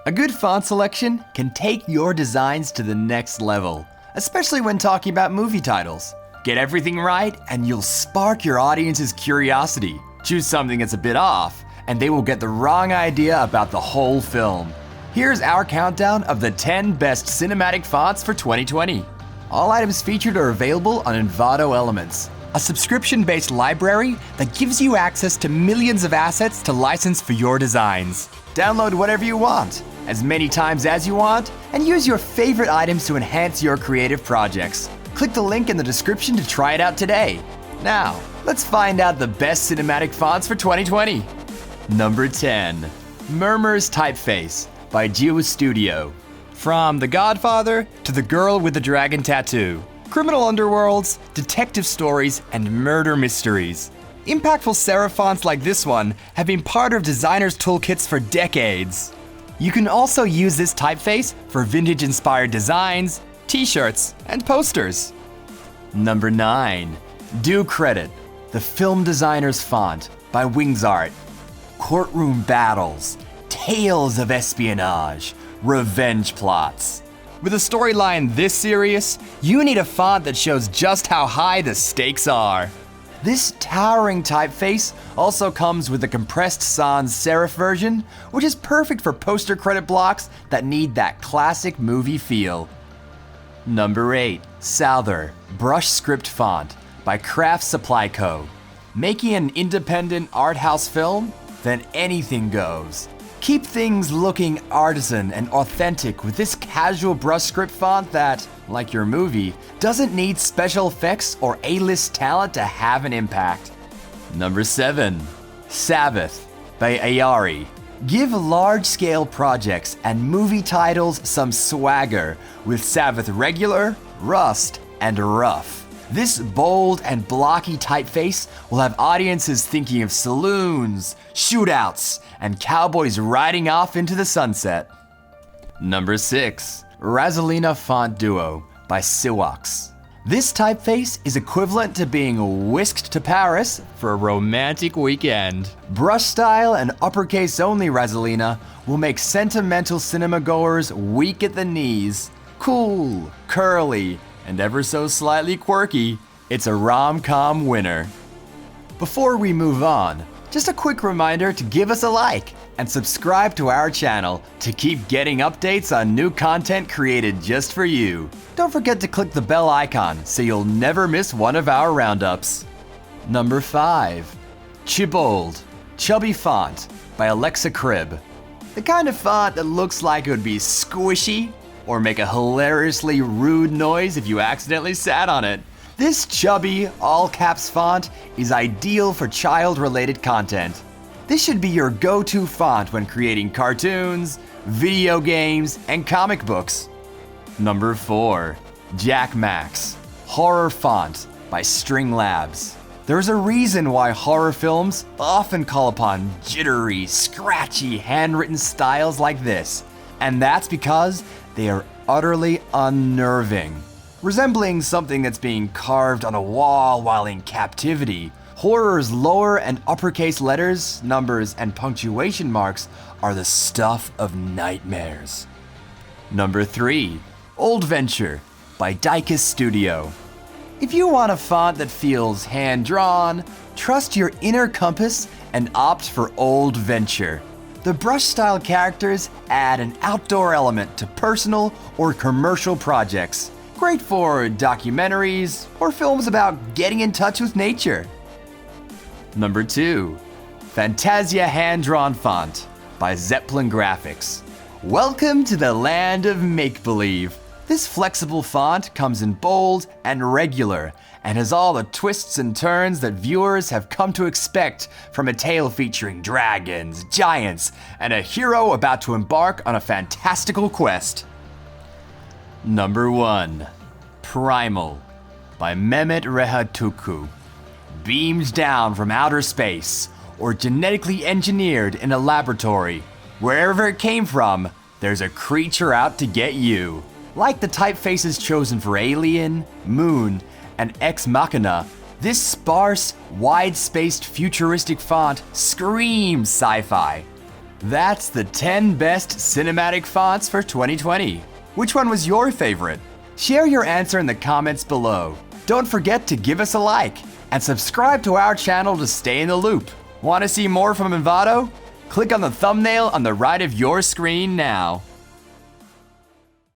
A good font selection can take your designs to the next level, especially when talking about movie titles. Get everything right and you'll spark your audience's curiosity. Choose something that's a bit off, and they will get the wrong idea about the whole film. Here's our countdown of the 10 best cinematic fonts for 2020. All items featured are available on Envato Elements, a subscription-based library that gives you access to millions of assets to license for your designs. Download whatever you want, as many times as you want, and use your favorite items to enhance your creative projects. Click the link in the description to try it out today. Now, let's find out the best cinematic fonts for 2020. Number 10. Murmers Typeface by jiwstudio. From The Godfather to The Girl with the Dragon Tattoo. Criminal underworlds, detective stories, and murder mysteries. Impactful serif fonts like this one have been part of designers' toolkits for decades. You can also use this typeface for vintage-inspired designs, t-shirts, and posters. Number 9. Do Credit, the film designer's font by wingsart. Courtroom battles, tales of espionage, revenge plots. With a storyline this serious, you need a font that shows just how high the stakes are. This towering typeface also comes with the compressed sans serif version, which is perfect for poster credit blocks that need that classic movie feel. Number 8. Souther, brush script font by craftsupplyco. Making an independent art house film? Then anything goes. Keep things looking artisan and authentic with this casual brush script font that, like your movie, doesn't need special effects or A-list talent to have an impact. Number 7. Savath by aiyari. Give large-scale projects and movie titles some swagger with Savath Regular, Rust, and Rough. This bold and blocky typeface will have audiences thinking of saloons, shootouts, and cowboys riding off into the sunset. Number 6. Raselina Font Duo by Siwox. This typeface is equivalent to being whisked to Paris for a romantic weekend. Brush style and uppercase only Raselina will make sentimental cinema goers weak at the knees. Cool, curly, and ever so slightly quirky, it's a rom-com winner. Before we move on, just a quick reminder to give us a like and subscribe to our channel to keep getting updates on new content created just for you. Don't forget to click the bell icon so you'll never miss one of our roundups. Number 5. CHIBOLD, Chubby Font by alexacrib. The kind of font that looks like it would be squishy or make a hilariously rude noise if you accidentally sat on it. This chubby, all-caps font is ideal for child-related content. This should be your go-to font when creating cartoons, video games, and comic books. Number 4. Jacmax, Horror Font by StringLabs. There's a reason why horror films often call upon jittery, scratchy, handwritten styles like this, and that's because they are utterly unnerving. Resembling something that's being carved on a wall while in captivity, horror's lower and uppercase letters, numbers, and punctuation marks are the stuff of nightmares. Number 3. Oldventure by DikasStudio. If you want a font that feels hand-drawn, trust your inner compass and opt for Oldventure. The brush-style characters add an outdoor element to personal or commercial projects. Great for documentaries or films about getting in touch with nature. Number 2. Fantasya Hand-Drawn Font by Zeppelin Graphics. Welcome to the land of make-believe. This flexible font comes in bold and regular and has all the twists and turns that viewers have come to expect from a tale featuring dragons, giants, and a hero about to embark on a fantastical quest. Number 1. Primal by MehmetRehaTugcu. Beamed down from outer space or genetically engineered in a laboratory, wherever it came from, there's a creature out to get you. Like the typefaces chosen for Alien, Moon, and Ex Machina, this sparse, wide-spaced futuristic font screams sci-fi. That's the 10 best cinematic fonts for 2020. Which one was your favorite? Share your answer in the comments below. Don't forget to give us a like and subscribe to our channel to stay in the loop. Want to see more from Envato? Click on the thumbnail on the right of your screen now.